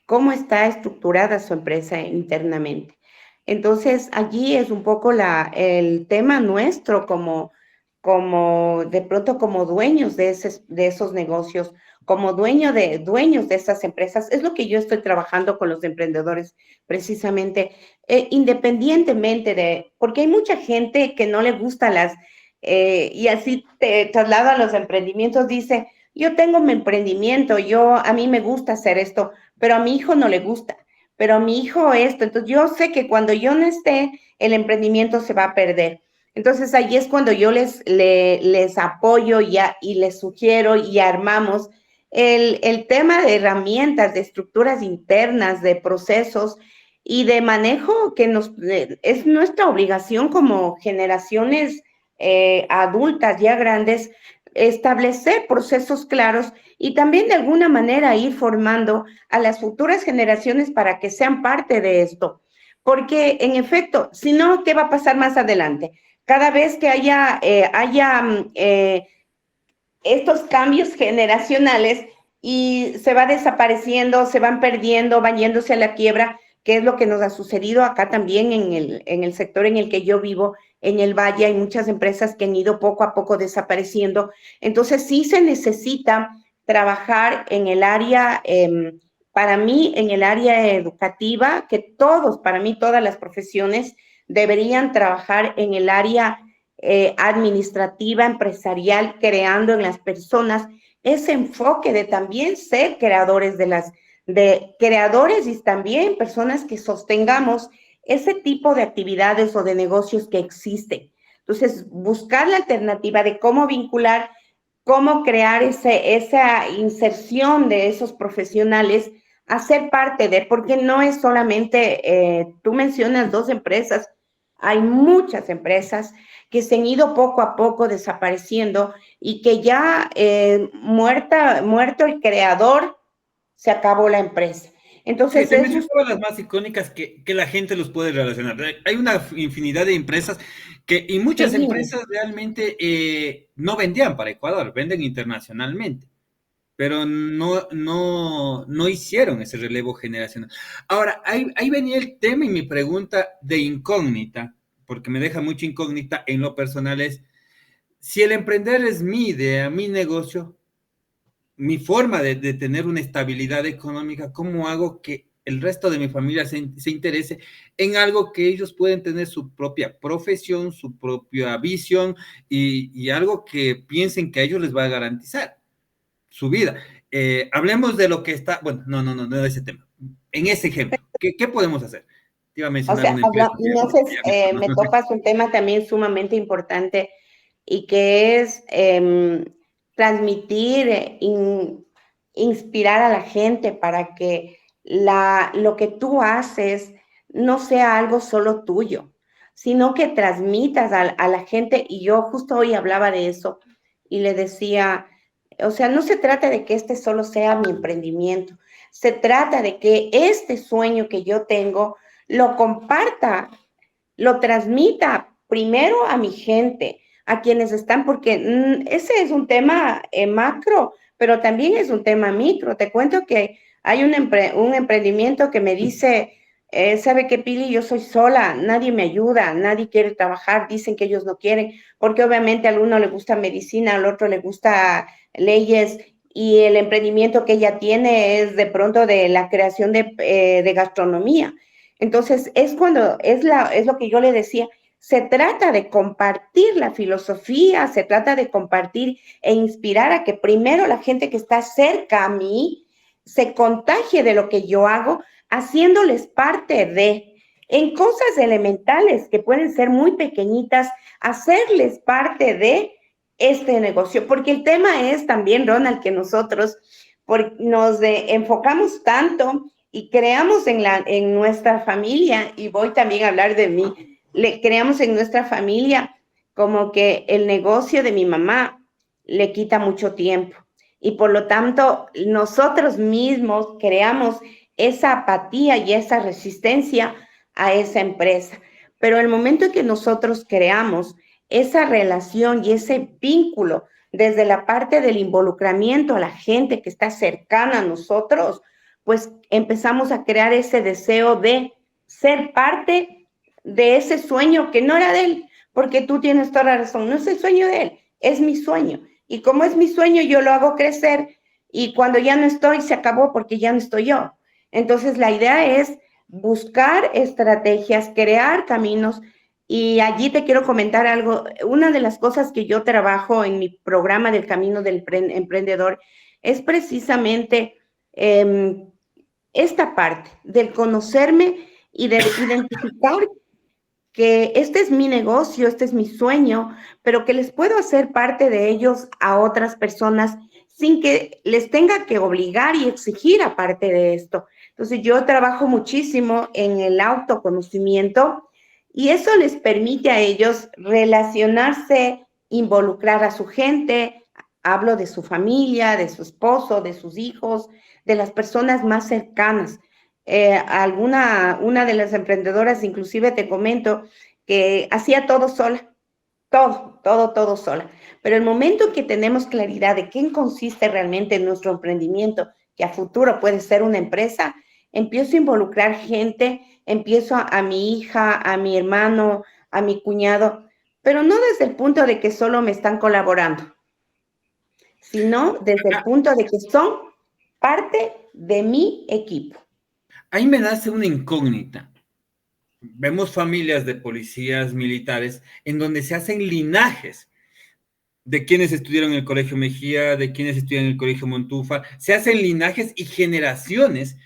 Speaker 2: ¿Cómo está estructurada su empresa internamente? Entonces, allí es un poco el tema nuestro como de pronto como dueños de esos negocios, como dueños de esas empresas, es lo que yo estoy trabajando con los emprendedores precisamente, independientemente porque hay mucha gente que no le gusta y así te traslado a los emprendimientos, dice, yo tengo mi emprendimiento, a mí me gusta hacer esto, pero a mi hijo no le gusta, pero a mi hijo esto, entonces yo sé que cuando yo no esté, el emprendimiento se va a perder. Entonces ahí es cuando yo les apoyo y les sugiero y armamos el tema de herramientas, de estructuras internas, de procesos y de manejo que es nuestra obligación como generaciones adultas ya grandes, establecer procesos claros y también de alguna manera ir formando a las futuras generaciones para que sean parte de esto. Porque en efecto, si no, ¿qué va a pasar más adelante? Cada vez que haya estos cambios generacionales y se va desapareciendo, se van perdiendo, van yéndose a la quiebra, que es lo que nos ha sucedido acá también en el sector en el que yo vivo, en el Valle. Hay muchas empresas que han ido poco a poco desapareciendo. Entonces sí se necesita trabajar en el área, para mí, en el área educativa, que para mí, todas las profesiones deberían trabajar en el área administrativa, empresarial, creando en las personas ese enfoque de también ser creadores de creadores y también personas que sostengamos ese tipo de actividades o de negocios que existen. Entonces, buscar la alternativa de cómo vincular, cómo crear esa inserción de esos profesionales a ser parte porque no es solamente, tú mencionas 2 empresas, hay muchas empresas que se han ido poco a poco desapareciendo y que ya muerto el creador, se acabó la empresa. Entonces,
Speaker 1: sí, te mencionaba las más icónicas que la gente los puede relacionar. Hay una infinidad de empresas y muchas empresas realmente no vendían para Ecuador, venden internacionalmente, pero no hicieron ese relevo generacional. Ahora, ahí venía el tema y mi pregunta de incógnita, porque me deja mucha incógnita en lo personal es, si el emprender es mi idea, mi negocio, mi forma de tener una estabilidad económica, ¿cómo hago que el resto de mi familia se interese en algo que ellos pueden tener su propia profesión, su propia visión y algo que piensen que a ellos les va a garantizar su vida? Hablemos de lo que está, bueno, no de ese tema. En ese ejemplo, ¿qué podemos hacer? Te iba a
Speaker 2: O
Speaker 1: mencionar
Speaker 2: sea,
Speaker 1: una empresa
Speaker 2: y
Speaker 1: que
Speaker 2: no sé,
Speaker 1: ya me
Speaker 2: me
Speaker 1: conoce.
Speaker 2: topas un tema también sumamente importante y que es transmitir, inspirar a la gente para que lo que tú haces no sea algo solo tuyo, sino que transmitas a la gente. Y yo justo hoy hablaba de eso y le decía, o sea, no se trata de que este solo sea mi emprendimiento, se trata de que este sueño que yo tengo lo comparta, lo transmita primero a mi gente, a quienes están, porque ese es un tema macro, pero también es un tema micro. Te cuento que hay un emprendimiento que me dice, ¿sabe qué, Pili? Yo soy sola, nadie me ayuda, nadie quiere trabajar, dicen que ellos no quieren, porque obviamente al uno le gusta medicina, al otro le gusta leyes, y el emprendimiento que ella tiene es de pronto de la creación de gastronomía. Entonces, es lo que yo le decía, se trata de compartir la filosofía, se trata de compartir e inspirar a que primero la gente que está cerca a mí se contagie de lo que yo hago, haciéndoles parte en cosas elementales que pueden ser muy pequeñitas, hacerles parte de este negocio. Porque el tema es también, Ronald, que nosotros enfocamos tanto y creamos en nuestra familia, y voy también a hablar de mí, creamos en nuestra familia como que el negocio de mi mamá le quita mucho tiempo y por lo tanto nosotros mismos creamos esa apatía y esa resistencia a esa empresa. Pero el momento en que nosotros creamos esa relación y ese vínculo desde la parte del involucramiento a la gente que está cercana a nosotros, pues empezamos a crear ese deseo de ser parte de ese sueño que no era de él, porque tú tienes toda la razón, no es el sueño de él, es mi sueño. Y como es mi sueño, yo lo hago crecer y cuando ya no estoy, se acabó porque ya no estoy yo. Entonces, la idea es buscar estrategias, crear caminos. Y allí te quiero comentar algo. Una de las cosas que yo trabajo en mi programa del Camino del Emprendedor es precisamente esta parte del conocerme y de identificar que este es mi negocio, este es mi sueño, pero que les puedo hacer parte de ellos a otras personas sin que les tenga que obligar y exigir aparte de esto. Entonces yo trabajo muchísimo en el autoconocimiento y eso les permite a ellos relacionarse, involucrar a su gente. Hablo de su familia, de su esposo, de sus hijos, de las personas más cercanas. Una de las emprendedoras, inclusive te comento, que hacía todo sola, todo sola. Pero el momento en que tenemos claridad de qué consiste realmente nuestro emprendimiento, que a futuro puede ser una empresa, empiezo a involucrar gente, empiezo a mi hija, a mi hermano, a mi cuñado, pero no desde el punto de que solo me están colaborando, sino desde el punto de que son parte de mi equipo.
Speaker 1: Ahí me nace una incógnita. Vemos familias de policías militares en donde se hacen linajes de quienes estudiaron en el Colegio Mejía, de quienes estudian en el Colegio Montufa, se hacen linajes y generaciones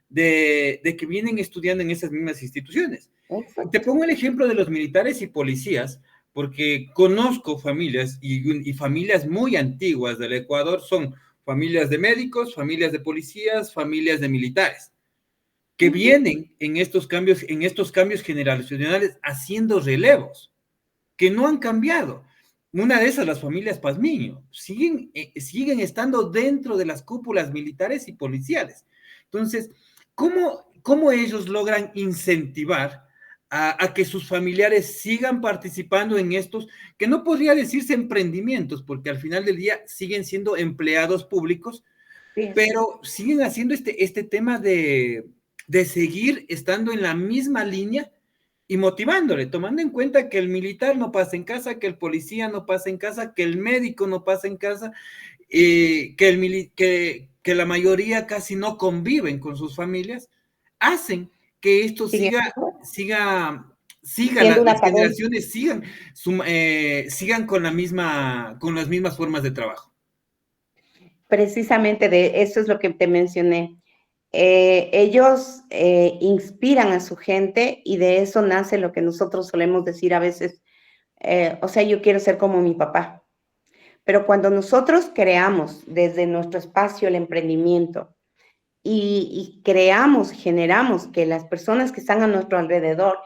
Speaker 1: de que vienen estudiando en esas mismas instituciones.
Speaker 2: Exacto.
Speaker 1: Te pongo el ejemplo de los militares y policías, porque conozco familias y familias muy antiguas del Ecuador, son familias de médicos, familias de policías, familias de militares, que vienen en estos cambios generacionales haciendo relevos, que no han cambiado. Una de esas, las familias Pazmiño, siguen estando dentro de las cúpulas militares y policiales. Entonces, ¿cómo ellos logran incentivar a que sus familiares sigan participando en estos, que no podría decirse emprendimientos, porque al final del día siguen siendo empleados públicos, pero siguen haciendo este tema de seguir estando en la misma línea y motivándole, tomando en cuenta que el militar no pasa en casa, que el policía no pasa en casa, que el médico no pasa en casa, que la mayoría casi no conviven con sus familias, hacen que esto las generaciones sigan con las mismas formas de trabajo.
Speaker 2: Precisamente de eso es lo que te mencioné. Ellos inspiran a su gente y de eso nace lo que nosotros solemos decir a veces, o sea, yo quiero ser como mi papá. Pero cuando nosotros creamos desde nuestro espacio el emprendimiento y creamos, generamos que las personas que están a nuestro alrededor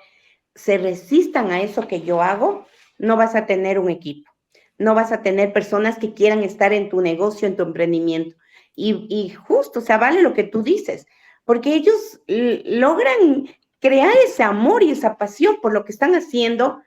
Speaker 2: se resistan a eso que yo hago, no vas a tener un equipo, no vas a tener personas que quieran estar en tu negocio, en tu emprendimiento. Y justo, o sea, vale lo que tú dices, porque ellos logran crear ese amor y esa pasión por lo que están haciendo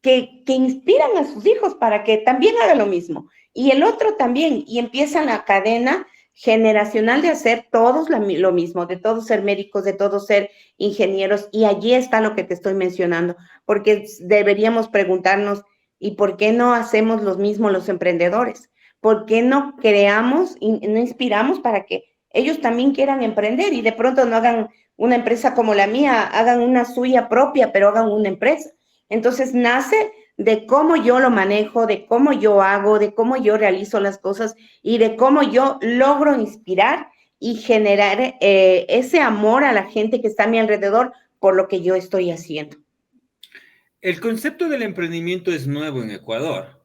Speaker 2: que inspiran a sus hijos para que también hagan lo mismo. Y el otro también, y empiezan la cadena generacional de hacer todos lo mismo, de todos ser médicos, de todos ser ingenieros, y allí está lo que te estoy mencionando, porque deberíamos preguntarnos, ¿y por qué no hacemos lo mismo los emprendedores? ¿Por qué no creamos y no inspiramos para que ellos también quieran emprender y de pronto no hagan una empresa como la mía, hagan una suya propia, pero hagan una empresa? Entonces nace de cómo yo lo manejo, de cómo yo hago, de cómo yo realizo las cosas y de cómo yo logro inspirar y generar ese amor a la gente que está a mi alrededor por lo que yo estoy haciendo.
Speaker 1: El concepto del emprendimiento es nuevo en Ecuador,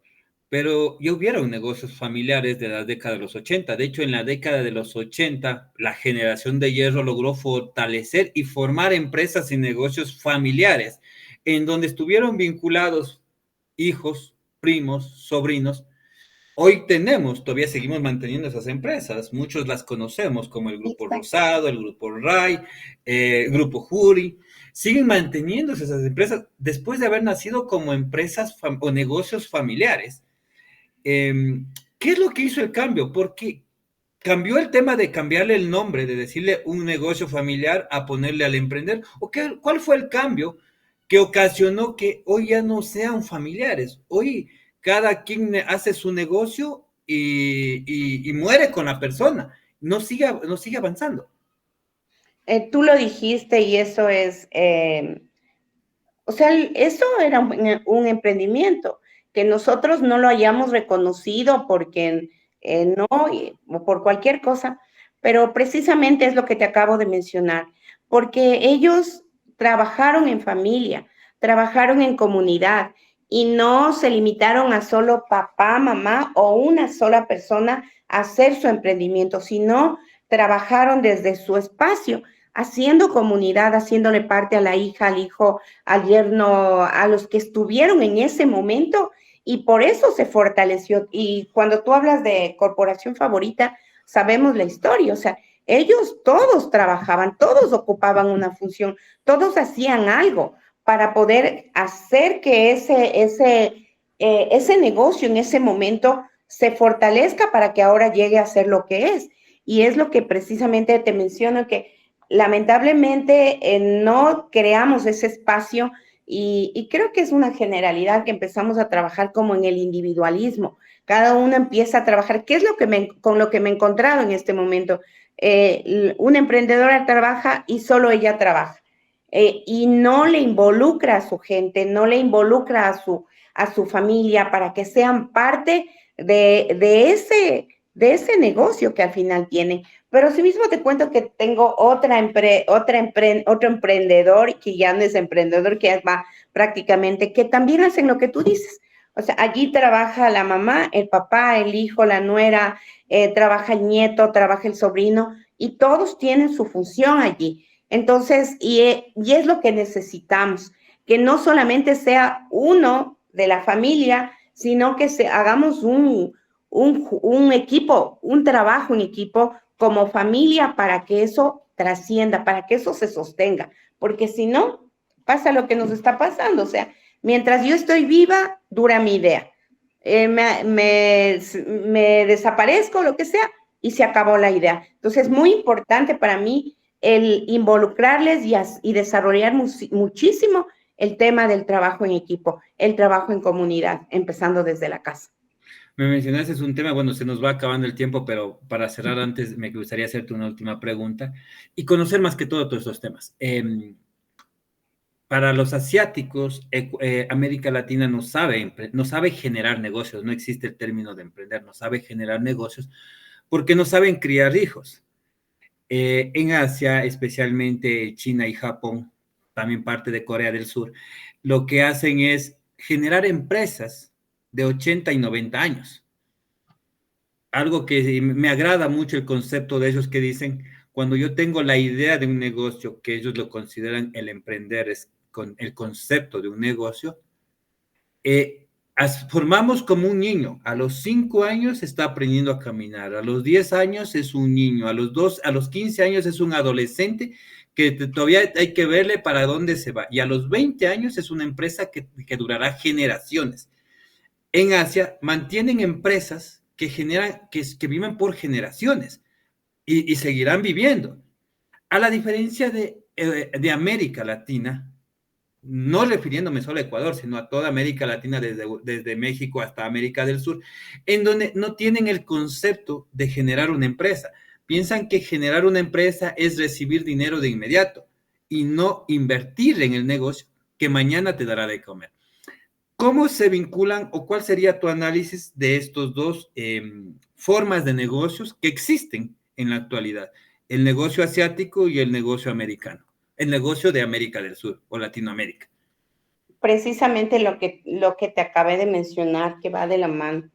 Speaker 1: pero ya hubieron negocios familiares de la década de los 80. De hecho, en la década de los 80, la generación de hierro logró fortalecer y formar empresas y negocios familiares, en donde estuvieron vinculados hijos, primos, sobrinos. Hoy todavía seguimos manteniendo esas empresas. Muchos las conocemos como el Grupo
Speaker 2: Exacto.
Speaker 1: Rosado, el Grupo Ray, el Grupo Jury. Siguen manteniéndose esas empresas después de haber nacido como empresas o negocios familiares. Eh, ¿Qué es lo que hizo el cambio? Porque cambió el tema de cambiarle el nombre, de decirle un negocio familiar a ponerle al emprender. ¿Cuál fue el cambio que ocasionó que hoy ya no sean familiares? Hoy cada quien hace su negocio y muere con la persona, no sigue avanzando.
Speaker 2: Tú lo dijiste y eso es, o sea, eso era un emprendimiento, que nosotros no lo hayamos reconocido porque no, o por cualquier cosa, pero precisamente es lo que te acabo de mencionar, porque ellos trabajaron en familia, trabajaron en comunidad y no se limitaron a solo papá, mamá o una sola persona a hacer su emprendimiento, sino trabajaron desde su espacio, haciendo comunidad, haciéndole parte a la hija, al hijo, al yerno, a los que estuvieron en ese momento y por eso se fortaleció. Y cuando tú hablas de corporación favorita, sabemos la historia, o sea, ellos todos trabajaban, todos ocupaban una función, todos hacían algo para poder hacer que ese negocio en ese momento se fortalezca para que ahora llegue a ser lo que es. Y es lo que precisamente te menciono, que lamentablemente no creamos ese espacio y creo que es una generalidad que empezamos a trabajar como en el individualismo. Cada uno empieza a trabajar. ¿Qué es lo que con lo que me he encontrado en este momento? Una emprendedora trabaja y solo ella trabaja. Y no le involucra a su gente, no le involucra a su familia para que sean parte de ese negocio que al final tiene. Pero sí mismo te cuento que tengo otro emprendedor que ya no es emprendedor, que va prácticamente, que también hacen lo que tú dices. O sea, allí trabaja la mamá, el papá, el hijo, la nuera, trabaja el nieto, trabaja el sobrino, y todos tienen su función allí. Entonces, y es lo que necesitamos, que no solamente sea uno de la familia, sino que hagamos un equipo, un trabajo en equipo como familia para que eso trascienda, para que eso se sostenga, porque si no, pasa lo que nos está pasando, o sea, mientras yo estoy viva, dura mi idea. Me desaparezco, lo que sea, y se acabó la idea. Entonces, es muy importante para mí el involucrarles y desarrollar muchísimo el tema del trabajo en equipo, el trabajo en comunidad, empezando desde la casa.
Speaker 1: Me mencionaste, es un tema, bueno, se nos va acabando el tiempo, pero para cerrar antes me gustaría hacerte una última pregunta y conocer más que todo todos estos temas. Para los asiáticos, América Latina no sabe generar negocios, no existe el término de emprender, no sabe generar negocios porque no saben criar hijos. En Asia, especialmente China y Japón, también parte de Corea del Sur, lo que hacen es generar empresas de 80 y 90 años. Algo que me agrada mucho el concepto de ellos que dicen, cuando yo tengo la idea de un negocio, que ellos lo consideran el emprender, es con el concepto de un negocio, formamos como un niño. A los 5 años está aprendiendo a caminar, a los 10 años es un niño, a los 15 años es un adolescente que todavía hay que verle para dónde se va. Y a los 20 años es una empresa que durará generaciones. En Asia mantienen empresas que generan, que viven por generaciones y seguirán viviendo. A la diferencia de América Latina, no refiriéndome solo a Ecuador, sino a toda América Latina, desde México hasta América del Sur, en donde no tienen el concepto de generar una empresa. Piensan que generar una empresa es recibir dinero de inmediato y no invertir en el negocio que mañana te dará de comer. ¿Cómo se vinculan o cuál sería tu análisis de estos dos formas de negocios que existen en la actualidad? El negocio asiático y el negocio americano, el negocio de América del Sur o Latinoamérica.
Speaker 2: Precisamente lo que te acabé de mencionar, que va de la mano.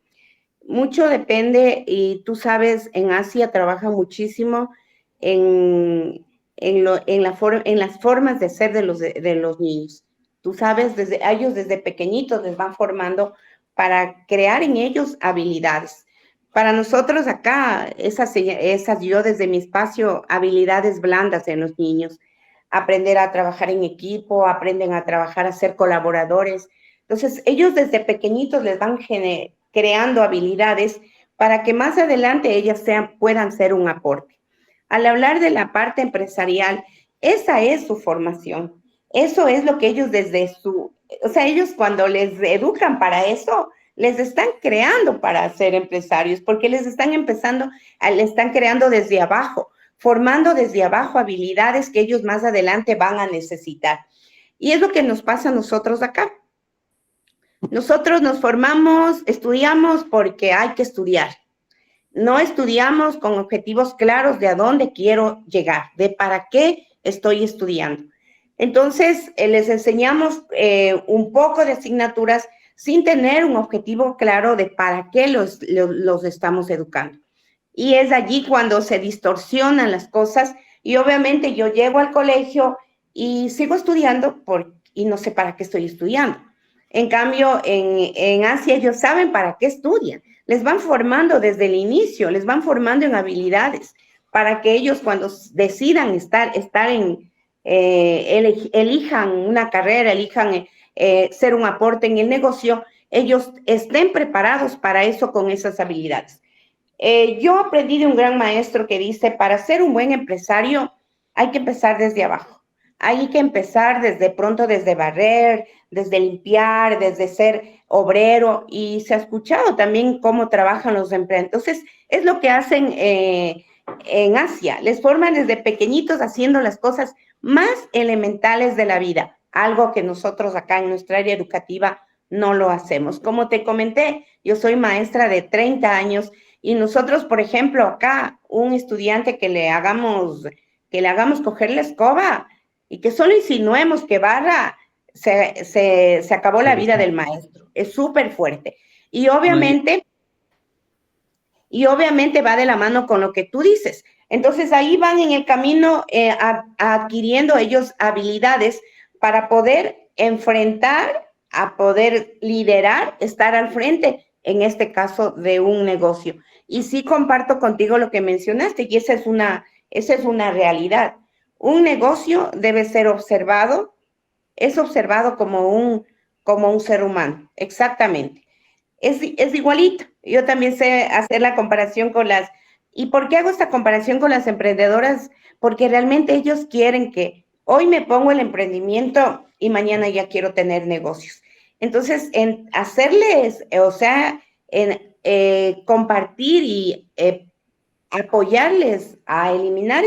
Speaker 2: Mucho depende, y tú sabes, en Asia trabaja muchísimo en las formas de ser de los niños. Tú sabes, ellos desde pequeñitos les van formando para crear en ellos habilidades. Para nosotros acá, esas yo desde mi espacio, habilidades blandas en los niños. Aprender a trabajar en equipo, aprenden a trabajar, a ser colaboradores. Entonces, ellos desde pequeñitos les van creando habilidades para que más adelante ellas puedan ser un aporte. Al hablar de la parte empresarial, esa es su formación. Eso es lo que ellos o sea, ellos cuando les educan para eso, les están creando para ser empresarios, porque les están creando desde abajo, formando desde abajo habilidades que ellos más adelante van a necesitar. Y es lo que nos pasa a nosotros acá. Nosotros nos formamos, estudiamos porque hay que estudiar. No estudiamos con objetivos claros de a dónde quiero llegar, de para qué estoy estudiando. Entonces, les enseñamos un poco de asignaturas sin tener un objetivo claro de para qué los estamos educando. Y es allí cuando se distorsionan las cosas y obviamente yo llego al colegio y sigo estudiando y no sé para qué estoy estudiando. En cambio, en Asia ellos saben para qué estudian. Les van formando desde el inicio, les van formando en habilidades para que ellos cuando decidan elijan una carrera, elijan ser un aporte en el negocio, ellos estén preparados para eso con esas habilidades. Yo aprendí de un gran maestro que dice, para ser un buen empresario hay que empezar desde abajo. Hay que empezar desde barrer, desde limpiar, desde ser obrero. Y se ha escuchado también cómo trabajan los emprendedores. Entonces, es lo que hacen en Asia. Les forman desde pequeñitos haciendo las cosas más elementales de la vida. Algo que nosotros acá en nuestra área educativa no lo hacemos. Como te comenté, yo soy maestra de 30 años y nosotros, por ejemplo, acá, un estudiante que le hagamos coger la escoba y que solo insinuemos que barra, se acabó la vida del maestro. Es súper fuerte. Y obviamente va de la mano con lo que tú dices. Entonces, ahí van en el camino adquiriendo ellos habilidades para poder enfrentar, a poder liderar, estar al frente, en este caso, de un negocio. Y sí comparto contigo lo que mencionaste, y esa es una realidad. Un negocio debe ser observado, es observado como un ser humano, exactamente. Es igualito. Yo también sé hacer la comparación ¿Y por qué hago esta comparación con las emprendedoras? Porque realmente ellos quieren que hoy me pongo el emprendimiento y mañana ya quiero tener negocios. Entonces, en hacerles, o sea, en compartir y apoyarles a eliminar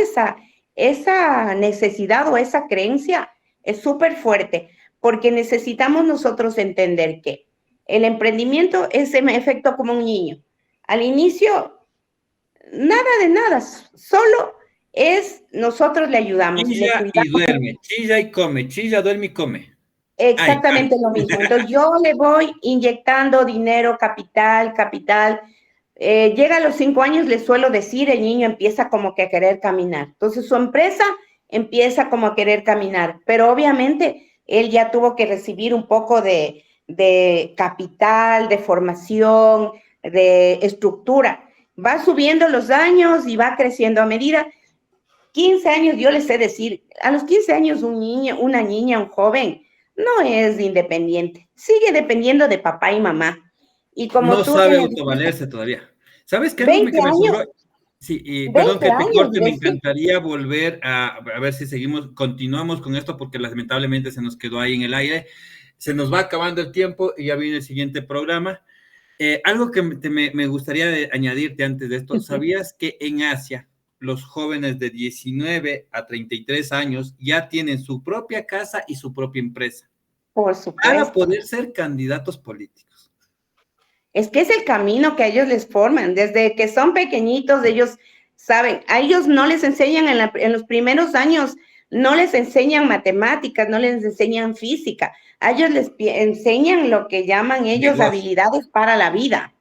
Speaker 2: esa necesidad o esa creencia es súper fuerte, porque necesitamos nosotros entender que el emprendimiento es en efecto como un niño. Al inicio, nada de nada, solo nosotros le ayudamos, le
Speaker 1: Chilla y
Speaker 2: cuidamos.
Speaker 1: duerme, chilla y come, chilla, duerme y come. Ay,
Speaker 2: Exactamente lo mismo. Entonces yo le voy inyectando dinero, capital, capital. Llega a los 5 años, le suelo decir, el niño empieza como que a querer caminar. Entonces su empresa empieza como a querer caminar, pero obviamente él ya tuvo que recibir un poco de capital, de formación, de estructura. Va subiendo los años y va creciendo a medida. 15 años, yo les sé decir, a los 15 años un niño, una niña, un joven, no es independiente, sigue dependiendo de papá y mamá. Y como
Speaker 1: no
Speaker 2: tú
Speaker 1: sabe
Speaker 2: bien dijiste,
Speaker 1: autovalerse todavía. ¿Sabes qué? Algo
Speaker 2: 20
Speaker 1: que me
Speaker 2: años,
Speaker 1: ocurrió. Sí, y perdón
Speaker 2: 20
Speaker 1: que te
Speaker 2: años,
Speaker 1: corte, me
Speaker 2: Leslie.
Speaker 1: encantaría volver a ver si seguimos, continuamos con esto, porque lamentablemente se nos quedó ahí en el aire. Se nos va acabando el tiempo y ya viene el siguiente programa. Algo que me gustaría añadirte antes de esto, ¿sabías que en Asia los jóvenes de 19 a 33 años ya tienen su propia casa y su propia empresa
Speaker 2: Por
Speaker 1: para
Speaker 2: supuesto.
Speaker 1: poder ser candidatos políticos?
Speaker 2: Es que es el camino que a ellos les forman. Desde que son pequeñitos, ellos saben, a ellos no les enseñan en los primeros años, no les enseñan matemáticas, no les enseñan física. A ellos les enseñan lo que llaman ellos
Speaker 1: Negocio.
Speaker 2: habilidades para la vida.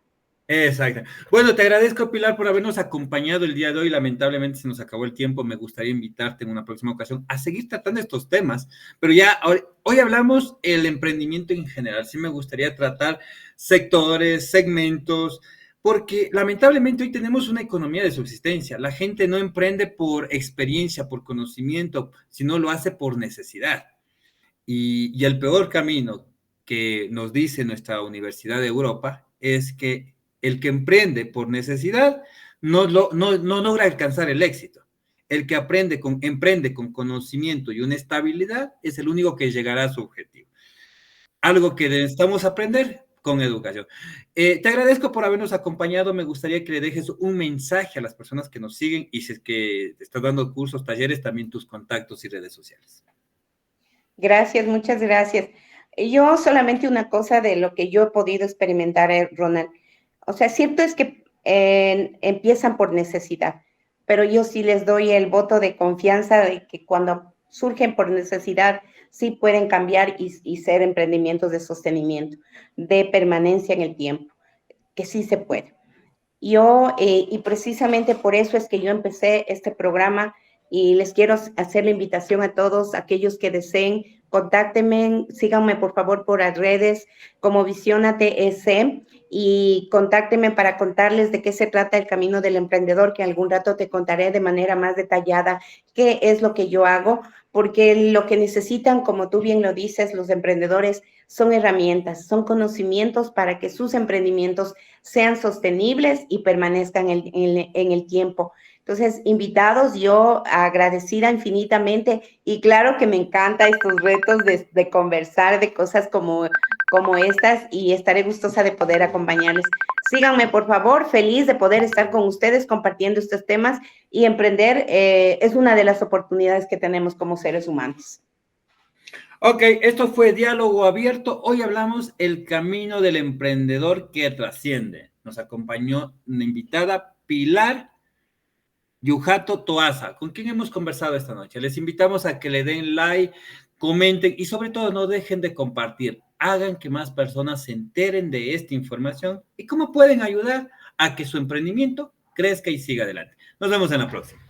Speaker 1: Exacto. Bueno, te agradezco, Pilar, por habernos acompañado el día de hoy. Lamentablemente se nos acabó el tiempo. Me gustaría invitarte en una próxima ocasión a seguir tratando estos temas, pero ya hoy hablamos el emprendimiento en general. Sí me gustaría tratar sectores, segmentos, porque lamentablemente hoy tenemos una economía de subsistencia. La gente no emprende por experiencia, por conocimiento, sino lo hace por necesidad. Y el peor camino que nos dice nuestra Universidad de Europa es que el que emprende por necesidad no logra alcanzar el éxito. El que emprende con conocimiento y una estabilidad es el único que llegará a su objetivo. Algo que necesitamos aprender con educación. Te agradezco por habernos acompañado. Me gustaría que le dejes un mensaje a las personas que nos siguen y si es que te estás dando cursos, talleres, también tus contactos y redes sociales.
Speaker 2: Gracias, muchas gracias. Yo solamente una cosa de lo que yo he podido experimentar, Ronald. O sea, cierto es que empiezan por necesidad, pero yo sí les doy el voto de confianza de que cuando surgen por necesidad, sí pueden cambiar y ser emprendimientos de sostenimiento, de permanencia en el tiempo, que sí se puede. Y precisamente por eso es que yo empecé este programa y les quiero hacer la invitación a todos aquellos que deseen, contáctenme, síganme por favor por las redes como Visiónate EC y contáctenme para contarles de qué se trata el camino del emprendedor, que algún rato te contaré de manera más detallada qué es lo que yo hago, porque lo que necesitan, como tú bien lo dices, los emprendedores son herramientas, son conocimientos para que sus emprendimientos sean sostenibles y permanezcan en el tiempo. Entonces, invitados, yo agradecida infinitamente y claro que me encanta estos retos de conversar de cosas como estas y estaré gustosa de poder acompañarles. Síganme, por favor, feliz de poder estar con ustedes compartiendo estos temas y emprender es una de las oportunidades que tenemos como seres humanos.
Speaker 1: Ok, esto fue Diálogo Abierto. Hoy hablamos el camino del emprendedor que trasciende. Nos acompañó una invitada, Pilar Yujato Toaza, con quien hemos conversado esta noche. Les invitamos a que le den like, comenten y sobre todo no dejen de compartir. Hagan que más personas se enteren de esta información y cómo pueden ayudar a que su emprendimiento crezca y siga adelante. Nos vemos en la próxima.